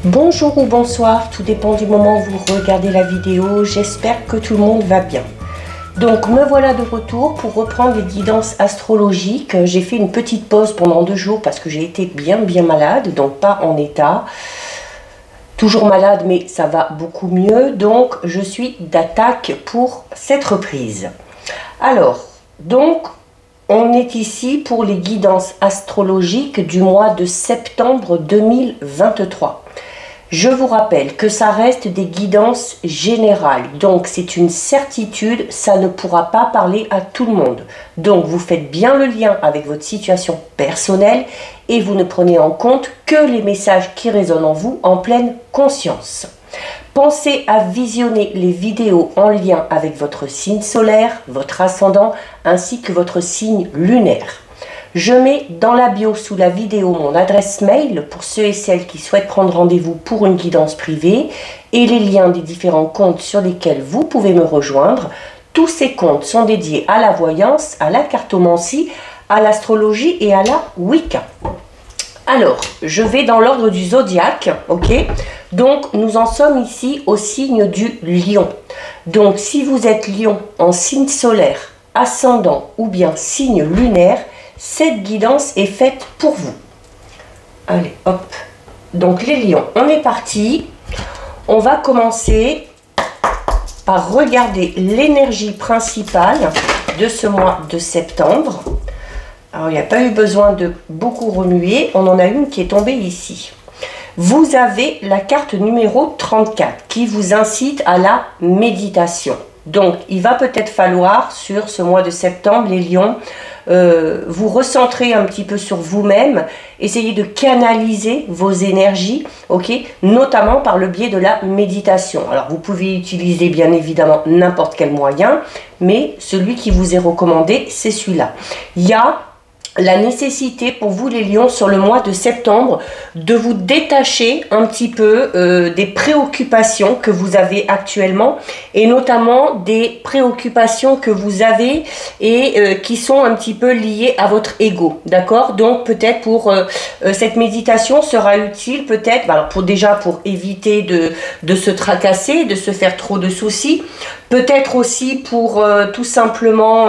Bonjour ou bonsoir, tout dépend du moment où vous regardez la vidéo. J'espère que tout le monde va bien. Donc me voilà de retour pour reprendre les guidances astrologiques. J'ai fait une petite pause pendant 2 jours parce que j'ai été bien malade, donc pas en état. Toujours malade, mais ça va beaucoup mieux. Donc je suis d'attaque pour cette reprise. Alors, donc on est ici pour les guidances astrologiques du mois de septembre 2023. Je vous rappelle que ça reste des guidances générales, donc c'est une certitude, ça ne pourra pas parler à tout le monde. Donc vous faites bien le lien avec votre situation personnelle et vous ne prenez en compte que les messages qui résonnent en vous en pleine conscience. Pensez à visionner les vidéos en lien avec votre signe solaire, votre ascendant ainsi que votre signe lunaire. Je mets dans la bio sous la vidéo mon adresse mail pour ceux et celles qui souhaitent prendre rendez-vous pour une guidance privée et les liens des différents comptes sur lesquels vous pouvez me rejoindre. Tous ces comptes sont dédiés à la voyance, à la cartomancie, à l'astrologie et à la Wicca. Alors, je vais dans l'ordre du zodiaque, ok? Donc, nous en sommes ici au signe du lion. Donc, si vous êtes lion en signe solaire, ascendant ou bien signe lunaire, cette guidance est faite pour vous. Allez, hop. Donc les lions, on est parti. On va commencer par regarder l'énergie principale de ce mois de septembre. Alors, il n'y a pas eu besoin de beaucoup remuer. On en a une qui est tombée ici. Vous avez la carte numéro 34 qui vous incite à la méditation. Donc, il va peut-être falloir, sur ce mois de septembre, les lions, vous recentrer un petit peu sur vous-même, essayer de canaliser vos énergies, ok, notamment par le biais de la méditation. Alors, vous pouvez utiliser bien évidemment n'importe quel moyen, mais celui qui vous est recommandé, c'est celui-là. Il y a la nécessité pour vous les lions sur le mois de septembre de vous détacher un petit peu des préoccupations que vous avez actuellement et notamment des préoccupations que vous avez et qui sont un petit peu liées à votre ego, d'accord? Donc peut-être pour cette méditation sera utile peut-être pour éviter de se tracasser, de se faire trop de soucis, peut-être aussi pour tout simplement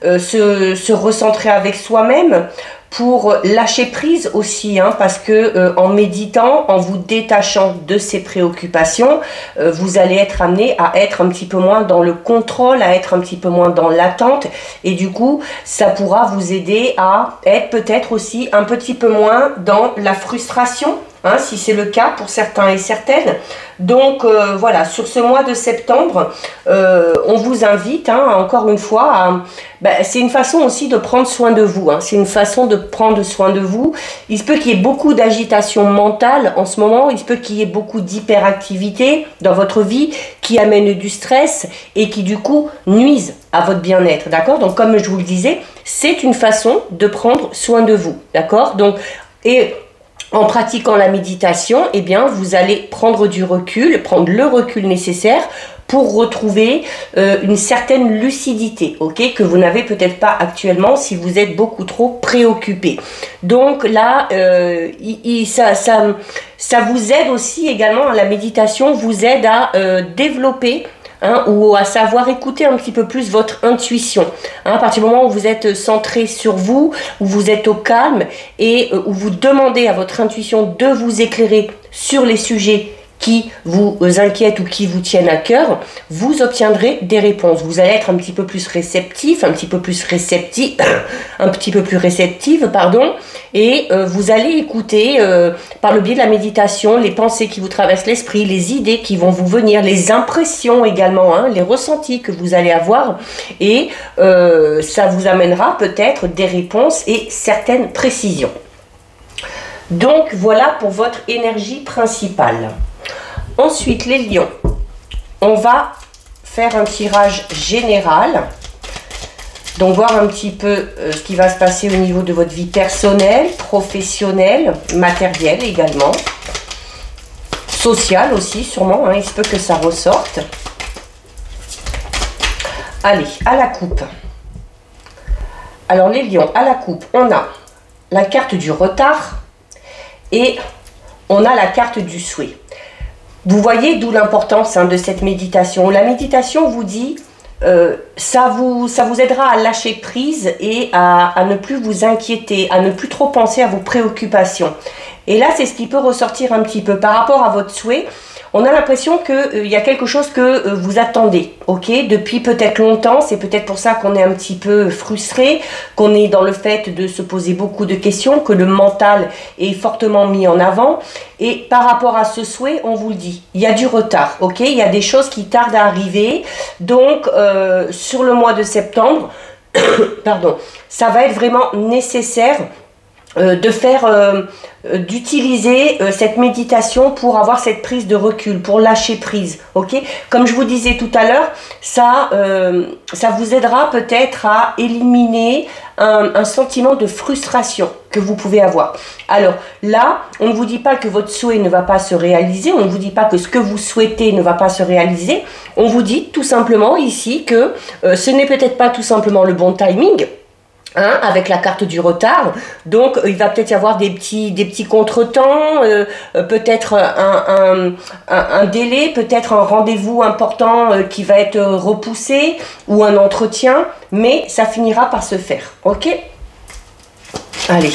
se recentrer avec soi-même, pour lâcher prise aussi, hein, parce que en méditant, en vous détachant de ces préoccupations, vous allez être amené à être un petit peu moins dans le contrôle, à être un petit peu moins dans l'attente, et du coup, ça pourra vous aider à être peut-être aussi un petit peu moins dans la frustration, hein, si c'est le cas pour certains et certaines. Donc voilà, sur ce mois de septembre, on vous invite, hein, encore une fois, à... c'est une façon aussi de prendre soin de vous, hein, c'est une façon de prendre soin de vous. Il se peut qu'il y ait beaucoup d'agitation mentale en ce moment, il se peut qu'il y ait beaucoup d'hyperactivité dans votre vie qui amène du stress et qui du coup nuisent à votre bien-être, d'accord? Donc comme je vous le disais, c'est une façon de prendre soin de vous, d'accord? Donc, et en pratiquant la méditation, eh bien, vous allez prendre du recul, prendre le recul nécessaire pour retrouver une certaine lucidité, ok, que vous n'avez peut-être pas actuellement si vous êtes beaucoup trop préoccupé. Donc là, ça vous aide aussi également, la méditation vous aide à développer, hein, ou à savoir écouter un petit peu plus votre intuition, hein, à partir du moment où vous êtes centré sur vous, où vous êtes au calme et où vous demandez à votre intuition de vous éclairer sur les sujets qui vous inquiètent ou qui vous tiennent à cœur, vous obtiendrez des réponses. Vous allez être un petit peu plus réceptif, un petit peu plus réceptive, pardon, et vous allez écouter par le biais de la méditation les pensées qui vous traversent l'esprit, les idées qui vont vous venir, les impressions également, hein, les ressentis que vous allez avoir, et ça vous amènera peut-être des réponses et certaines précisions. Donc voilà pour votre énergie principale. Ensuite, les lions, on va faire un tirage général, donc voir un petit peu ce qui va se passer au niveau de votre vie personnelle, professionnelle, matérielle également, sociale aussi sûrement, hein, il se peut que ça ressorte. Allez, à la coupe. Alors les lions, à la coupe, on a la carte du retard et on a la carte du souhait. Vous voyez d'où l'importance de cette méditation. La méditation vous dit, ça vous aidera à lâcher prise et à ne plus vous inquiéter, à ne plus trop penser à vos préoccupations. Et là, c'est ce qui peut ressortir un petit peu par rapport à votre souhait. On a l'impression qu'il y a quelque chose que vous attendez, ok, depuis peut-être longtemps. C'est peut-être pour ça qu'on est un petit peu frustré, qu'on est dans le fait de se poser beaucoup de questions, que le mental est fortement mis en avant. Et par rapport à ce souhait, on vous le dit, il y a du retard, ok, il y a des choses qui tardent à arriver. Donc, sur le mois de septembre, pardon, ça va être vraiment nécessaire d'utiliser cette méditation pour avoir cette prise de recul, pour lâcher prise, ok. Comme je vous disais tout à l'heure, ça vous aidera peut-être à éliminer un sentiment de frustration que vous pouvez avoir. Alors là, on ne vous dit pas que votre souhait ne va pas se réaliser, on ne vous dit pas que ce que vous souhaitez ne va pas se réaliser, on vous dit tout simplement ici que ce n'est peut-être pas tout simplement le bon timing, avec la carte du retard. Donc il va peut-être y avoir des petits contretemps, peut-être un délai, peut-être un rendez-vous important qui va être repoussé, ou un entretien, mais ça finira par se faire, ok. Allez.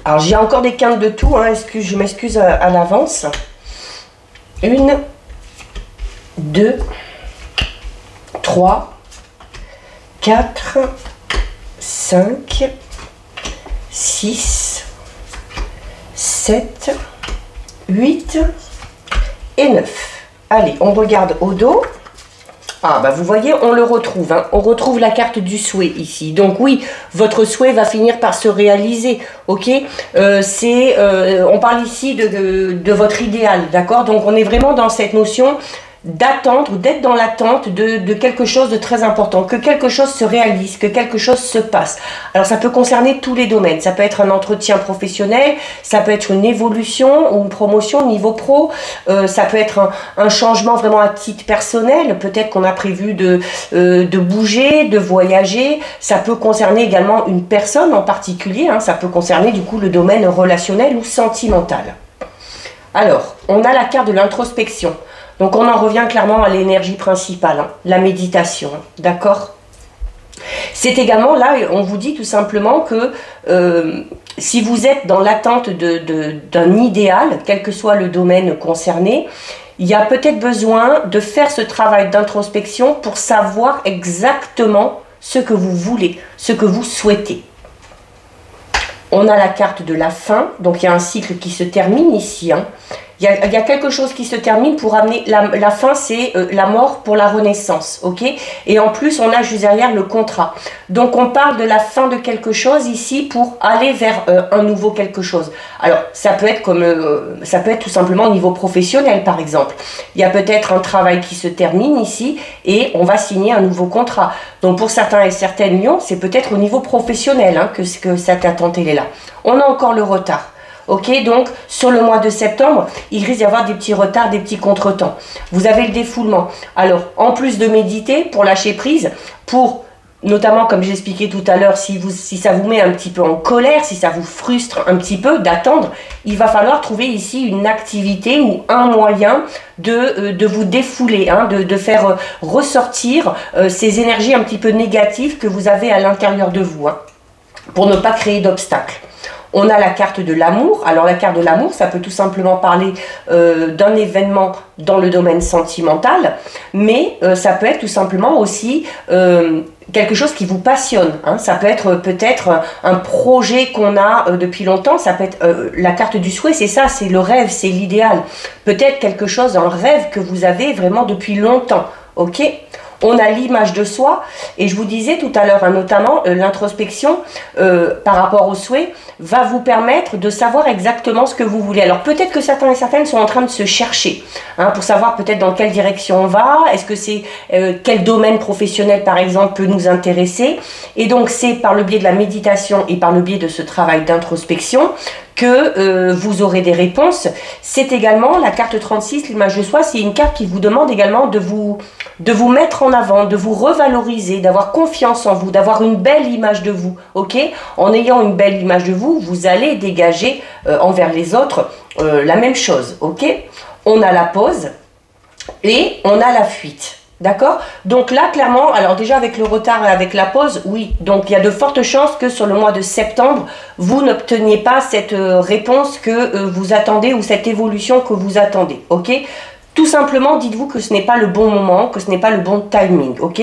Alors j'ai encore des quintes de tout, je m'excuse à l'avance. 1, 2, 3, 4, 5, 6, 7, 8 et 9. Allez, on regarde au dos. Ah, bah vous voyez, on le retrouve. On retrouve la carte du souhait ici. Donc oui, votre souhait va finir par se réaliser. Ok, on parle ici de votre idéal. D'accord. Donc on est vraiment dans cette notion d'attendre, d'être dans l'attente de quelque chose de très important, que quelque chose se réalise, que quelque chose se passe. Alors ça peut concerner tous les domaines, ça peut être un entretien professionnel, ça peut être une évolution ou une promotion au niveau pro, ça peut être un changement vraiment à titre personnel, peut-être qu'on a prévu de bouger, de voyager, ça peut concerner également une personne en particulier, ça peut concerner du coup le domaine relationnel ou sentimental. Alors, on a la carte de l'introspection. Donc on en revient clairement à l'énergie principale, la méditation, d'accord. C'est également là, on vous dit tout simplement que si vous êtes dans l'attente d'un idéal, quel que soit le domaine concerné, il y a peut-être besoin de faire ce travail d'introspection pour savoir exactement ce que vous voulez, ce que vous souhaitez. On a la carte de la fin, donc il y a un cycle qui se termine ici. Il y a quelque chose qui se termine pour amener la fin, c'est la mort pour la renaissance, ok. Et en plus, on a juste derrière le contrat. Donc, on parle de la fin de quelque chose ici pour aller vers un nouveau quelque chose. Alors, ça peut être tout simplement au niveau professionnel, par exemple. Il y a peut-être un travail qui se termine ici et on va signer un nouveau contrat. Donc, pour certains et certaines lions, c'est peut-être au niveau professionnel que cette attente elle est là. On a encore le retard. Ok, donc sur le mois de septembre, il risque d'y avoir des petits retards, des petits contretemps. Vous avez le défoulement. Alors, en plus de méditer, pour lâcher prise, pour notamment, comme j'expliquais tout à l'heure, si ça vous met un petit peu en colère, si ça vous frustre un petit peu d'attendre, il va falloir trouver ici une activité ou un moyen de vous défouler, de faire ressortir ces énergies un petit peu négatives que vous avez à l'intérieur de vous, pour ne pas créer d'obstacles. On a la carte de l'amour. Alors la carte de l'amour, ça peut tout simplement parler d'un événement dans le domaine sentimental, mais ça peut être tout simplement aussi quelque chose qui vous passionne. Ça peut être peut-être un projet qu'on a depuis longtemps. Ça peut être la carte du souhait, c'est ça, c'est le rêve, c'est l'idéal. Peut-être quelque chose, un rêve que vous avez vraiment depuis longtemps. Ok ? On a l'image de soi, et je vous disais tout à l'heure, notamment, l'introspection par rapport au souhait va vous permettre de savoir exactement ce que vous voulez. Alors peut-être que certains et certaines sont en train de se chercher, pour savoir peut-être dans quelle direction on va, est-ce que c'est quel domaine professionnel par exemple peut nous intéresser. Et donc c'est par le biais de la méditation et par le biais de ce travail d'introspection que vous aurez des réponses. C'est également la carte 36, l'image de soi, c'est une carte qui vous demande également de vous mettre en avant, de vous revaloriser, d'avoir confiance en vous, d'avoir une belle image de vous, ok? En ayant une belle image de vous, vous allez dégager envers les autres la même chose, ok? On a la pause et on a la fuite. D'accord? Donc là, clairement, alors déjà avec le retard et avec la pause, oui. Donc il y a de fortes chances que sur le mois de septembre, vous n'obteniez pas cette réponse que vous attendez ou cette évolution que vous attendez. Ok? Tout simplement, dites-vous que ce n'est pas le bon moment, que ce n'est pas le bon timing, ok?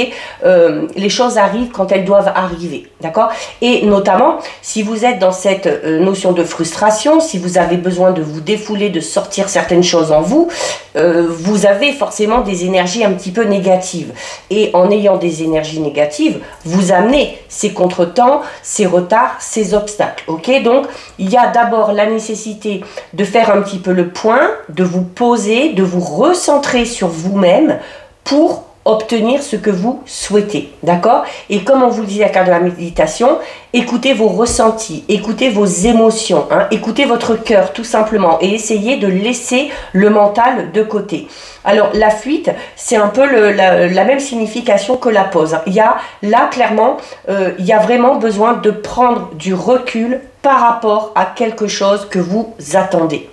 Les choses arrivent quand elles doivent arriver, d'accord? Et notamment, si vous êtes dans cette notion de frustration, si vous avez besoin de vous défouler, de sortir certaines choses en vous, vous avez forcément des énergies un petit peu négatives. Et en ayant des énergies négatives, vous amenez ces contretemps, ces retards, ces obstacles, ok? Donc, il y a d'abord la nécessité de faire un petit peu le point, de vous poser, de vous recentrer sur vous-même pour obtenir ce que vous souhaitez, d'accord? Et comme on vous le dit à la carte de la méditation, écoutez vos ressentis, écoutez vos émotions, hein, écoutez votre cœur tout simplement et essayez de laisser le mental de côté. Alors la fuite, c'est un peu la même signification que la pause. Il y a là clairement, il y a vraiment besoin de prendre du recul par rapport à quelque chose que vous attendez.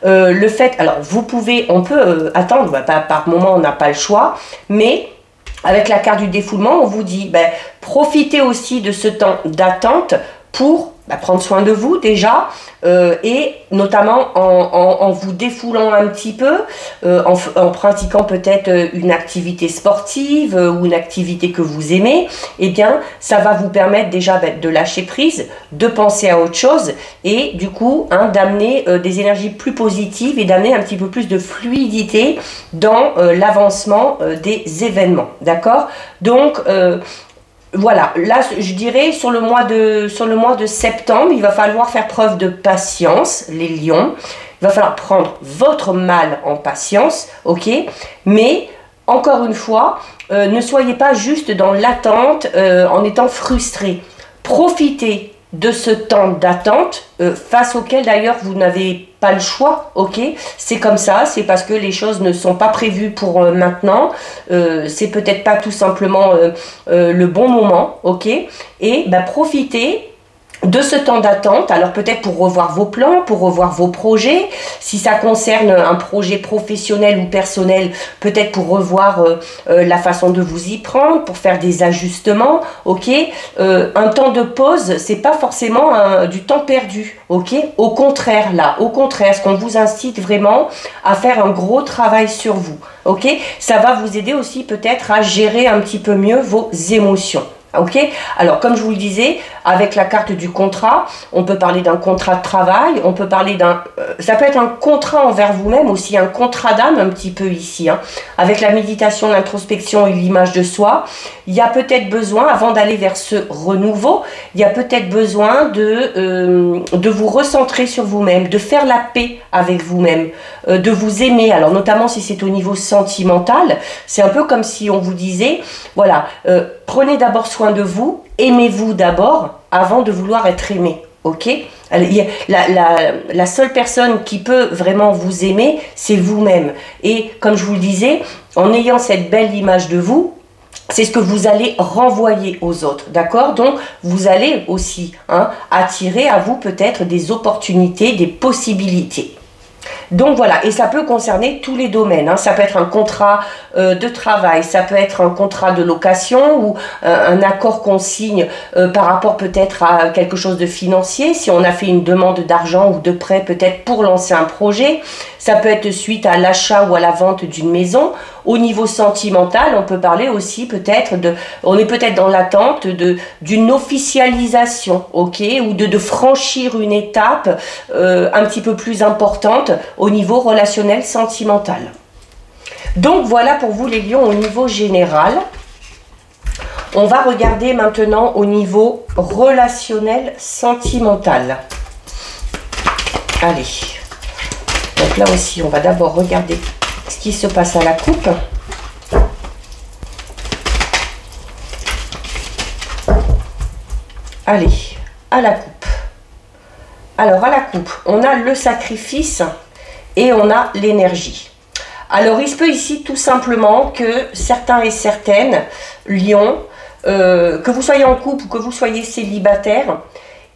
Le fait, alors on peut attendre, par moment on n'a pas le choix, mais avec la carte du défoulement, on vous dit, profitez aussi de ce temps d'attente pour prendre soin de vous déjà, et notamment en vous défoulant un petit peu, en pratiquant peut-être une activité sportive ou une activité que vous aimez, eh bien ça va vous permettre déjà de lâcher prise, de penser à autre chose et du coup d'amener des énergies plus positives et d'amener un petit peu plus de fluidité dans l'avancement des événements, d'accord? Donc voilà, là je dirais sur le mois de septembre, il va falloir faire preuve de patience, les lions. Il va falloir prendre votre mal en patience, ok? Mais encore une fois, ne soyez pas juste dans l'attente en étant frustré. Profitez de ce temps d'attente face auquel d'ailleurs vous n'avez pas le choix, ok? C'est comme ça, c'est parce que les choses ne sont pas prévues pour maintenant, c'est peut-être pas tout simplement le bon moment, ok? Et profitez de ce temps d'attente, alors peut-être pour revoir vos plans, pour revoir vos projets, si ça concerne un projet professionnel ou personnel, peut-être pour revoir la façon de vous y prendre, pour faire des ajustements, ok? Un temps de pause, c'est pas forcément du temps perdu, ok? Au contraire, ce qu'on vous incite vraiment à faire un gros travail sur vous, ok? Ça va vous aider aussi peut-être à gérer un petit peu mieux vos émotions. Ok, alors comme je vous le disais, avec la carte du contrat, on peut parler d'un contrat de travail, on peut parler ça peut être un contrat envers vous-même aussi, un contrat d'âme un petit peu ici, hein. Avec la méditation, l'introspection et l'image de soi, il y a peut-être besoin, avant d'aller vers ce renouveau, il y a peut-être besoin de vous recentrer sur vous-même, de faire la paix avec vous-même, de vous aimer. Alors notamment si c'est au niveau sentimental, c'est un peu comme si on vous disait, voilà, prenez d'abord soin de vous, aimez-vous d'abord avant de vouloir être aimé, ok? La seule personne qui peut vraiment vous aimer, c'est vous-même. Et comme je vous le disais, en ayant cette belle image de vous, c'est ce que vous allez renvoyer aux autres, d'accord? Donc, vous allez aussi attirer à vous peut-être des opportunités, des possibilités. Donc voilà, et ça peut concerner tous les domaines, hein. Ça peut être un contrat de travail, ça peut être un contrat de location ou un accord qu'on signe par rapport peut-être à quelque chose de financier, si on a fait une demande d'argent ou de prêt peut-être pour lancer un projet. Ça peut être suite à l'achat ou à la vente d'une maison. Au niveau sentimental, on peut parler aussi peut-être on est peut-être dans l'attente d'une officialisation, ok, ou de franchir une étape un petit peu plus importante au niveau relationnel sentimental. Donc voilà pour vous les lions au niveau général. On va regarder maintenant au niveau relationnel sentimental. Allez. Donc là aussi, on va d'abord regarder ce qui se passe à la coupe. Allez, à la coupe. Alors, à la coupe, on a le sacrifice et on a l'énergie. Alors, il se peut ici tout simplement que certains et certaines, lions, que vous soyez en couple ou que vous soyez célibataire,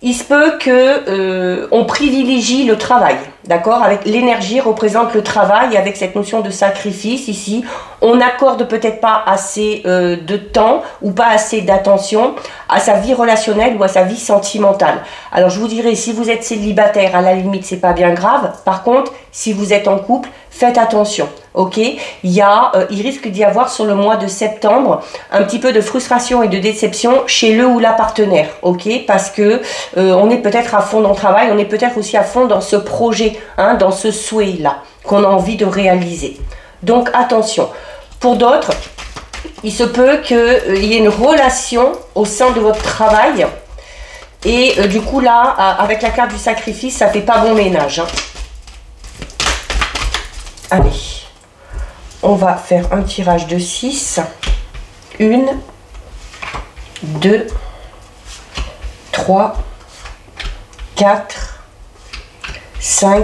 il se peut que on privilégie le travail, d'accord? Avec l'énergie représente le travail, avec cette notion de sacrifice ici, on n'accorde peut-être pas assez de temps ou pas assez d'attention à sa vie relationnelle ou à sa vie sentimentale. Alors je vous dirais, si vous êtes célibataire, à la limite c'est pas bien grave. Par contre, si vous êtes en couple, faites attention, ok? Il risque d'y avoir sur le mois de septembre un petit peu de frustration et de déception chez le ou la partenaire, ok? Parce que on est peut-être à fond dans le travail, on est peut-être aussi à fond dans ce projet, hein, dans ce souhait-là qu'on a envie de réaliser. Donc attention. Pour d'autres, il se peut qu'il y ait une relation au sein de votre travail et du coup là, avec la carte du sacrifice, ça fait pas bon ménage, hein. Allez, on va faire un tirage de 6. 1, 2, 3, 4, 5,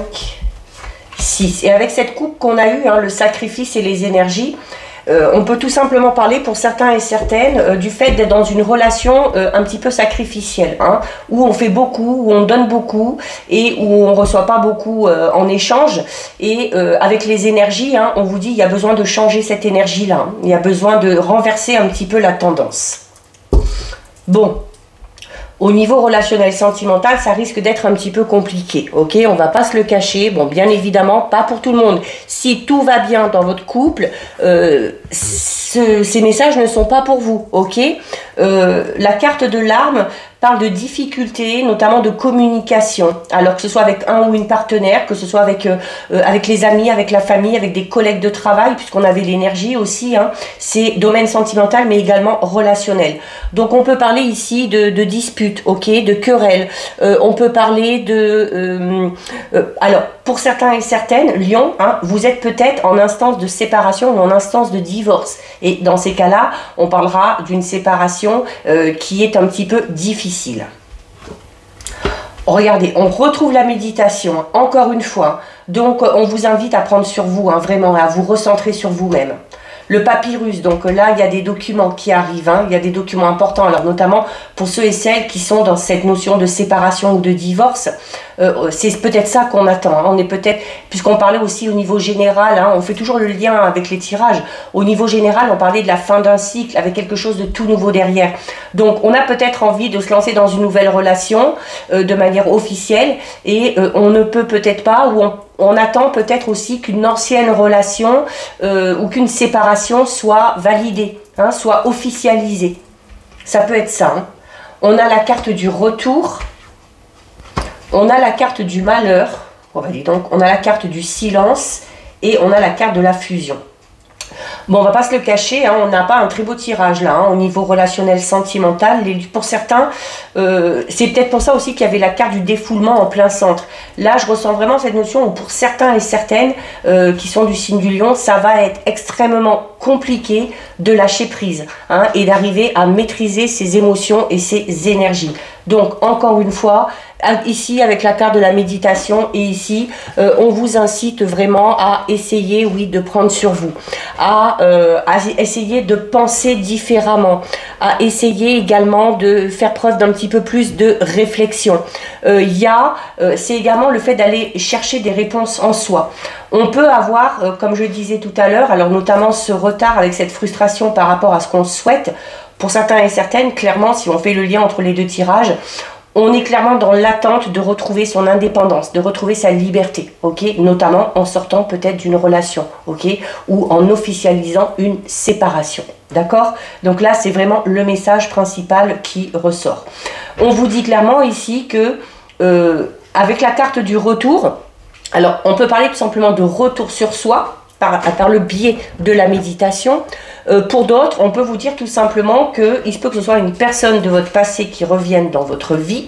6. Et avec cette coupe qu'on a eue, hein, le sacrifice et les énergies, on peut tout simplement parler pour certains et certaines du fait d'être dans une relation un petit peu sacrificielle, hein, où on fait beaucoup, où on donne beaucoup et où on ne reçoit pas beaucoup en échange. Et avec les énergies, hein, on vous dit il y a besoin de changer cette énergie-là, hein, il y a besoin de renverser un petit peu la tendance. Bon. Au niveau relationnel sentimental, ça risque d'être un petit peu compliqué, ok? On va pas se le cacher, bon, bien évidemment, pas pour tout le monde. Si tout va bien dans votre couple, ces messages ne sont pas pour vous, ok? La carte de l'arme parle de difficultés, notamment de communication, alors que ce soit avec un ou une partenaire, que ce soit avec les amis, avec la famille, avec des collègues de travail, puisqu'on avait l'énergie aussi, hein, c'est domaine sentimental, mais également relationnel. Donc on peut parler ici de disputes, ok, de querelles, on peut parler de... alors, pour certains et certaines, Lion, hein, vous êtes peut-être en instance de séparation ou en instance de divorce. Et dans ces cas-là, on parlera d'une séparation qui est un petit peu difficile. Regardez, on retrouve la méditation, encore une fois. Donc, on vous invite à prendre sur vous, hein, vraiment, à vous recentrer sur vous-même. Le papyrus, donc là, il y a des documents qui arrivent, hein, il y a des documents importants, alors notamment pour ceux et celles qui sont dans cette notion de séparation ou de divorce. C'est peut-être ça qu'on attend, hein. On est peut-être, puisqu'on parlait aussi au niveau général, hein, on fait toujours le lien avec les tirages, au niveau général on parlait de la fin d'un cycle avec quelque chose de tout nouveau derrière. Donc on a peut-être envie de se lancer dans une nouvelle relation de manière officielle et on ne peut peut-être pas, ou on attend peut-être aussi qu'une ancienne relation ou qu'une séparation soit validée, hein, soit officialisée. Ça peut être ça, hein. On a la carte du retour. On a la carte du malheur, on va dire donc, on a la carte du silence et on a la carte de la fusion. Bon, on va pas se le cacher, hein, on n'a pas un très beau tirage là, hein, au niveau relationnel sentimental. Pour certains, c'est peut-être pour ça aussi qu'il y avait la carte du défoulement en plein centre. Là, je ressens vraiment cette notion où pour certains et certaines qui sont du signe du lion, ça va être extrêmement compliqué de lâcher prise, hein, et d'arriver à maîtriser ses émotions et ses énergies. Donc, encore une fois, ici avec la carte de la méditation et ici, on vous incite vraiment à essayer, oui, de prendre sur vous, à essayer de penser différemment, à essayer également de faire preuve d'un petit peu plus de réflexion. C'est également le fait d'aller chercher des réponses en soi. On peut avoir, comme je disais tout à l'heure, alors notamment ce retard avec cette frustration par rapport à ce qu'on souhaite. Pour certains et certaines, clairement, si on fait le lien entre les deux tirages, on est clairement dans l'attente de retrouver son indépendance, de retrouver sa liberté, ok, notamment en sortant peut-être d'une relation, ok, ou en officialisant une séparation, d'accord. Donc là, c'est vraiment le message principal qui ressort. On vous dit clairement ici que avec la carte du retour, alors on peut parler tout simplement de retour sur soi, par le biais de la méditation. Pour d'autres, on peut vous dire tout simplement qu'il se peut que ce soit une personne de votre passé qui revienne dans votre vie,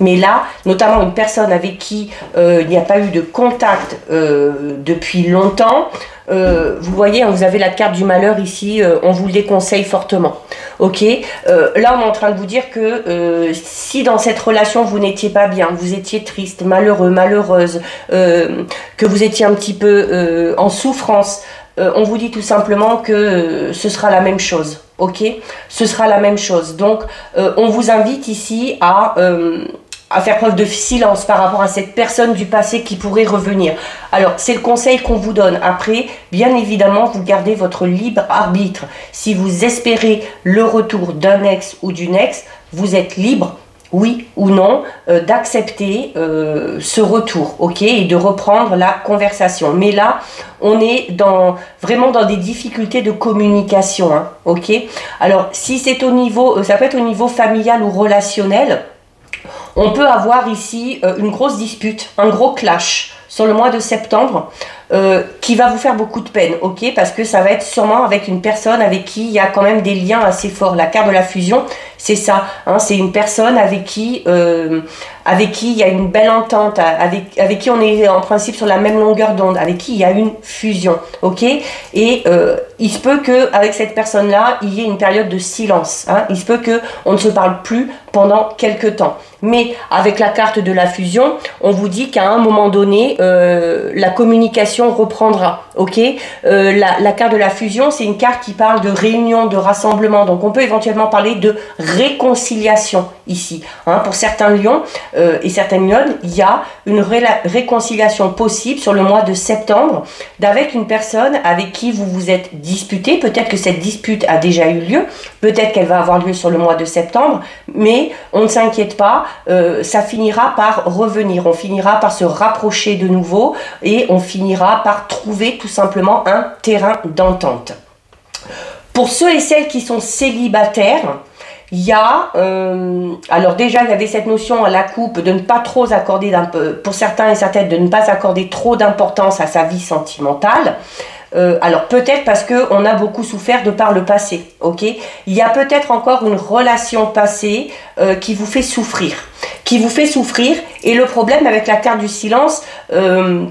Mais là, notamment une personne avec qui il n'y a pas eu de contact depuis longtemps, vous voyez, vous avez la carte du malheur ici, on vous le déconseille fortement. Ok, là on est en train de vous dire que si dans cette relation vous n'étiez pas bien, vous étiez triste, malheureux, malheureuse, que vous étiez un petit peu en souffrance, on vous dit tout simplement que ce sera la même chose. Ok, ce sera la même chose. Donc on vous invite ici à faire preuve de silence par rapport à cette personne du passé qui pourrait revenir. Alors, c'est le conseil qu'on vous donne. Après, bien évidemment, vous gardez votre libre arbitre. Si vous espérez le retour d'un ex ou d'une ex, vous êtes libre, oui ou non, d'accepter ce retour, ok, et de reprendre la conversation. Mais là, on est vraiment dans des difficultés de communication, hein, ok. Alors, si c'est au niveau, ça peut être au niveau familial ou relationnel, on peut avoir ici une grosse dispute, un gros clash sur le mois de septembre qui va vous faire beaucoup de peine, ok? Parce que ça va être sûrement avec une personne avec qui il y a quand même des liens assez forts. La carte de la fusion, c'est ça, hein, c'est une personne avec qui il y a une belle entente, avec qui on est en principe sur la même longueur d'onde, avec qui il y a une fusion, ok? Et il se peut qu'avec cette personne-là, il y ait une période de silence, hein? Il se peut qu'on ne se parle plus pendant quelques temps. Mais avec la carte de la fusion, on vous dit qu'à un moment donné, la communication reprendra, ok? La carte de la fusion, c'est une carte qui parle de réunion, de rassemblement, donc on peut éventuellement parler de réconciliation ici, hein? Pour certains lions et certaines lionnes, il y a une réconciliation possible sur le mois de septembre avec une personne avec qui vous vous êtes disputé. Peut-être que cette dispute a déjà eu lieu, peut-être qu'elle va avoir lieu sur le mois de septembre, mais on ne s'inquiète pas, ça finira par revenir, on finira par se rapprocher de nouveau et on finira par trouver tout simplement un terrain d'entente. Pour ceux et celles qui sont célibataires, il y a, alors déjà il y avait cette notion à la coupe de ne pas trop accorder, pour certains et certaines, de ne pas accorder trop d'importance à sa vie sentimentale. Alors peut-être parce qu'on a beaucoup souffert de par le passé, ok? Il y a peut-être encore une relation passée qui vous fait souffrir. Et le problème avec la carte du silence,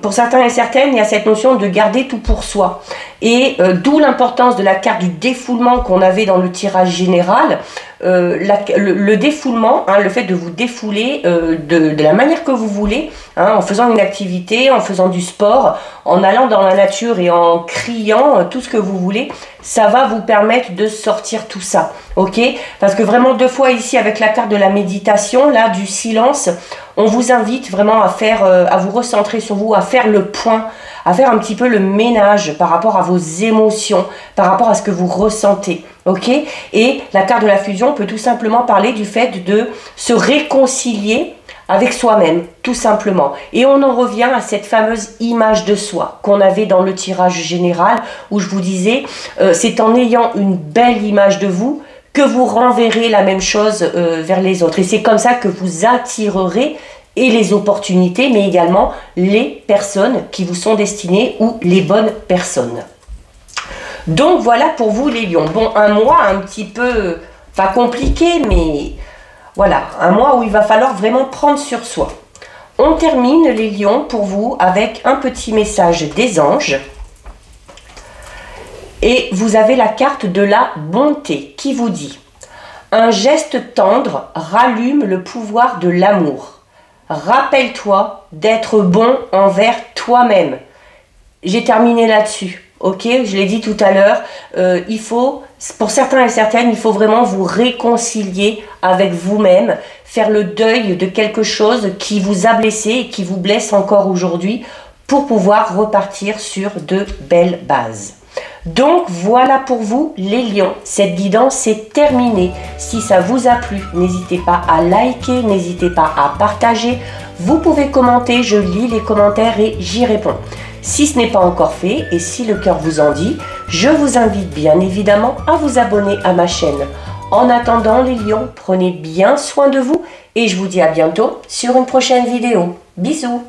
pour certains et certaines, il y a cette notion de garder tout pour soi. Et d'où l'importance de la carte du défoulement qu'on avait dans le tirage général. Le défoulement, hein, le fait de vous défouler de la manière que vous voulez, hein, en faisant une activité, en faisant du sport, en allant dans la nature et en criant tout ce que vous voulez, ça va vous permettre de sortir tout ça, ok? Parce que vraiment deux fois ici avec la carte de la méditation, là du silence, on vous invite vraiment à faire, à vous recentrer sur vous, à faire le point, à faire un petit peu le ménage par rapport à vos émotions, par rapport à ce que vous ressentez, ok? Et la carte de la fusion peut tout simplement parler du fait de se réconcilier avec soi-même, tout simplement. Et on en revient à cette fameuse image de soi qu'on avait dans le tirage général, où je vous disais, c'est en ayant une belle image de vous que vous renverrez la même chose vers les autres. Et c'est comme ça que vous attirerez et les opportunités, mais également les personnes qui vous sont destinées ou les bonnes personnes. Donc voilà pour vous les lions. Bon, un mois un petit peu, pas compliqué, mais voilà, un mois où il va falloir vraiment prendre sur soi. On termine les lions pour vous avec un petit message des anges. Et vous avez la carte de la bonté qui vous dit: un geste tendre rallume le pouvoir de l'amour. Rappelle-toi d'être bon envers toi-même. J'ai terminé là-dessus, ok? Je l'ai dit tout à l'heure, il faut, pour certains et certaines, il faut vraiment vous réconcilier avec vous-même, faire le deuil de quelque chose qui vous a blessé et qui vous blesse encore aujourd'hui pour pouvoir repartir sur de belles bases. Donc voilà pour vous les lions, cette guidance est terminée. Si ça vous a plu, n'hésitez pas à liker, n'hésitez pas à partager. Vous pouvez commenter, je lis les commentaires et j'y réponds. Si ce n'est pas encore fait et si le cœur vous en dit, je vous invite bien évidemment à vous abonner à ma chaîne. En attendant les lions, prenez bien soin de vous et je vous dis à bientôt sur une prochaine vidéo. Bisous!